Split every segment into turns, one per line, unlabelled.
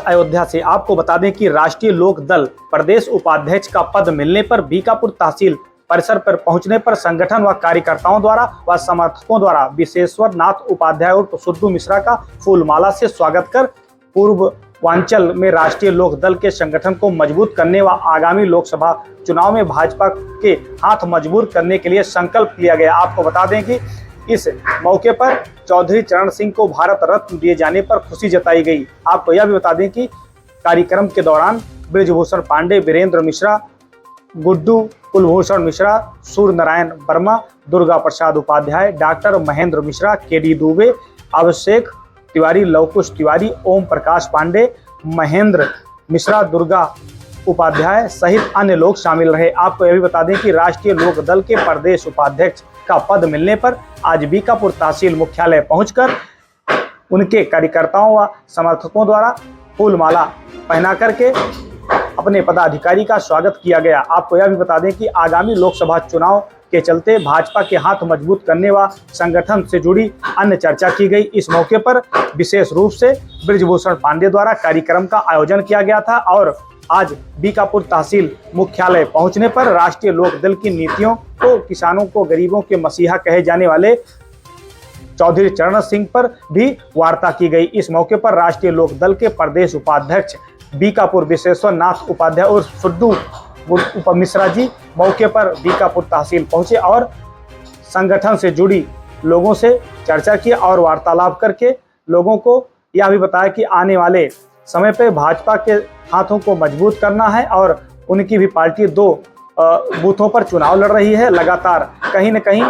अयोध्या से आपको बता दें कि राष्ट्रीय लोक दल प्रदेश उपाध्यक्ष का पद मिलने पर बीकापुर तहसील परिसर पर पहुंचने पर संगठन व कार्यकर्ताओं द्वारा व समर्थकों द्वारा विशेश्वर नाथ उपाध्याय उर्फ सुड्डू मिश्रा का फूलमाला से स्वागत कर पूर्वांचल में राष्ट्रीय लोक दल के संगठन को मजबूत करने व आगामी लोकसभा चुनाव में भाजपा के हाथ मजबूत करने के लिए संकल्प लिया गया। आपको बता दें कि इस मौके पर चौधरी चरण सिंह को भारत रत्न दिए जाने पर खुशी जताई गई। आपको यह भी बता दें कि कार्यक्रम के दौरान ब्रिजभूषण पांडे, वीरेंद्र मिश्रा, गुड्डू कुलभूषण मिश्रा, सूर्य नारायण वर्मा, दुर्गा प्रसाद उपाध्याय, डॉक्टर महेंद्र मिश्रा, केडी दुबे, अभिषेक तिवारी, लवकुश तिवारी, ओम प्रकाश पांडे, महेंद्र मिश्रा, दुर्गा उपाध्याय सहित अन्य लोग शामिल रहे। आपको यह भी बता दें कि राष्ट्रीय लोक दल के प्रदेश उपाध्यक्ष का पद मिलने पर आज बीकापुर तहसील मुख्यालय पहुंचकर उनके कार्यकर्ताओं व समर्थकों द्वारा फूलमाला पहना करके अपने पदाधिकारी का स्वागत किया गया। आपको यह भी बता दें कि आगामी लोकसभा चुनाव के चलते भाजपा के हाथ मजबूत करने व संगठन से जुड़ी अन्य चर्चा की गई। इस मौके पर विशेष रूप से ब्रिजभूषण पांडे द्वारा कार्यक्रम का आयोजन किया गया था और आज बीकापुर तहसील मुख्यालय पहुंचने पर राष्ट्रीय लोक दल की नीतियों को, किसानों को गरीबों के मसीहा कहे जाने वाले चौधरी चरण सिंह पर भी वार्ता की गई। इस मौके पर राष्ट्रीय लोक दल के प्रदेश उपाध्यक्ष बीकापुर विशेश्वर नाथ उपाध्याय और सुड्डू मिश्रा जी मौके पर बीकापुर तहसील पहुंचे और संगठन से जुड़ी लोगों से चर्चा की और वार्तालाप करके लोगों को यह भी बताया कि आने वाले समय पे भाजपा के हाथों को मजबूत करना है और उनकी भी पार्टी 2 बूथों पर चुनाव लड़ रही है। लगातार कहीं न कहीं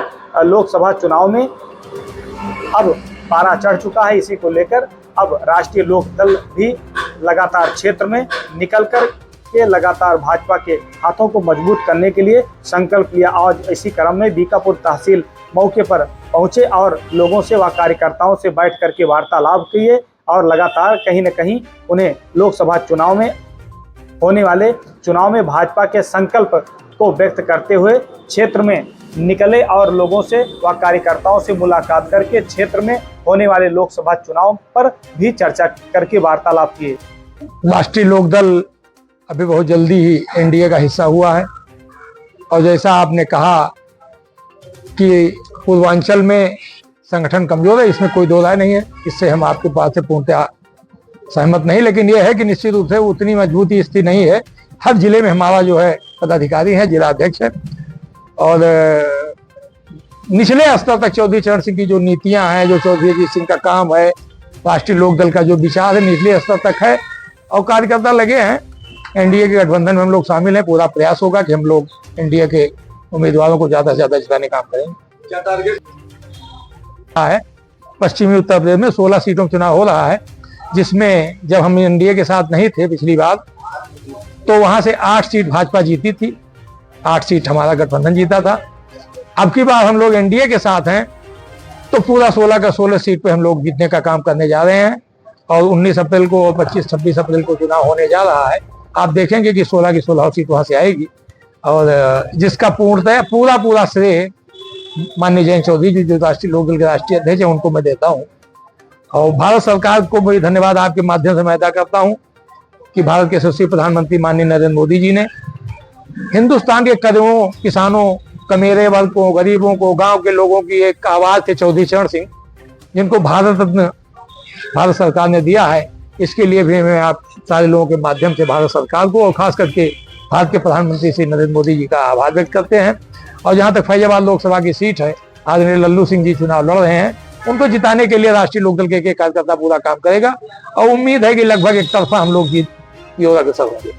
लोकसभा चुनाव में अब पारा चढ़ चुका है। इसी को लेकर अब राष्ट्रीय लोक दल भी लगातार क्षेत्र में निकल कर के लगातार भाजपा के हाथों को मजबूत करने के लिए संकल्प लिया। आज इसी क्रम में बीकापुर तहसील मौके पर पहुंचे और लोगों से व कार्यकर्ताओं से बैठ करके वार्तालाप किए और लगातार कहीं न कहीं उन्हें लोकसभा चुनाव में होने वाले चुनाव में भाजपा के संकल्प को व्यक्त करते हुए क्षेत्र में निकले और लोगों से व कार्यकर्ताओं से मुलाकात करके क्षेत्र में होने वाले लोकसभा चुनाव पर भी चर्चा करके वार्तालाप किए।
राष्ट्रीय लोक दल अभी बहुत जल्दी ही एनडीए का हिस्सा हुआ है और जैसा आपने कहा कि पूर्वांचल में संगठन कमजोर है, इसमें कोई दो राय नहीं है। इससे हम आपके पास से पूर्णतः सहमत नहीं, लेकिन यह है कि निश्चित रूप से उतनी मजबूती स्थिति नहीं है। हर जिले में हमारा जो है पदाधिकारी है, जिला अध्यक्ष है और निचले स्तर तक चौधरी चरण सिंह की जो नीतियां हैं, जो चौधरी अजीत सिंह का काम है, राष्ट्रीय लोक दल का जो विचार है, निचले स्तर तक है और कार्यकर्ता लगे हैं। एनडीए के गठबंधन में हम लोग शामिल हैं। पूरा प्रयास होगा कि हम लोग एनडीए के उम्मीदवारों को ज्यादा से ज्यादा जिताने का काम करेंगे। क्या टारगेट है? पश्चिमी उत्तर प्रदेश में 16 सीटों में चुनाव हो रहा है, जिसमें जब हम एनडीए के साथ नहीं थे पिछली बार तो वहां से 8 सीट भाजपा जीती थी, 8 सीट हमारा गठबंधन जीता था। अब की बार हम लोग एनडीए के साथ हैं तो पूरा 16 का 16 सीट पे हम लोग जीतने का काम करने जा रहे हैं और 19 अप्रैल को और 25-26 अप्रैल को चुनाव होने जा रहा है। आप देखेंगे कि 16 की 16 सीट वहां से आएगी और जिसका पूर्णतः पूरा श्रेय माननीय जयंत चौधरी जी जो राष्ट्रीय लोक दल के राष्ट्रीय अध्यक्ष है उनको मैं देता हूं और भारत सरकार को भी धन्यवाद आपके माध्यम से मैं अदा करता हूं कि भारत के यशस्वी प्रधानमंत्री माननीय नरेंद्र मोदी जी ने हिंदुस्तान के करोड़ों किसानों, कमेरे वर्ग को, गरीबों को, गांव के लोगों की एक आवाज थे चौधरी चरण सिंह, जिनको भारत रत्न भारत सरकार ने दिया है। इसके लिए भी मैं आप सारे लोगों के माध्यम से भारत सरकार को और खास करके भारत के प्रधानमंत्री श्री नरेंद्र मोदी जी का आभार व्यक्त करते हैं। और जहां तक फैजाबाद लोकसभा की सीट है, आदरणीय लल्लू सिंह जी चुनाव लड़ रहे हैं, उनको जिताने के लिए राष्ट्रीय लोक दल के कार्यकर्ता पूरा काम करेगा और उम्मीद है कि लगभग एक तरफा हम लोग जीत की ओर अग्रसर होंगे।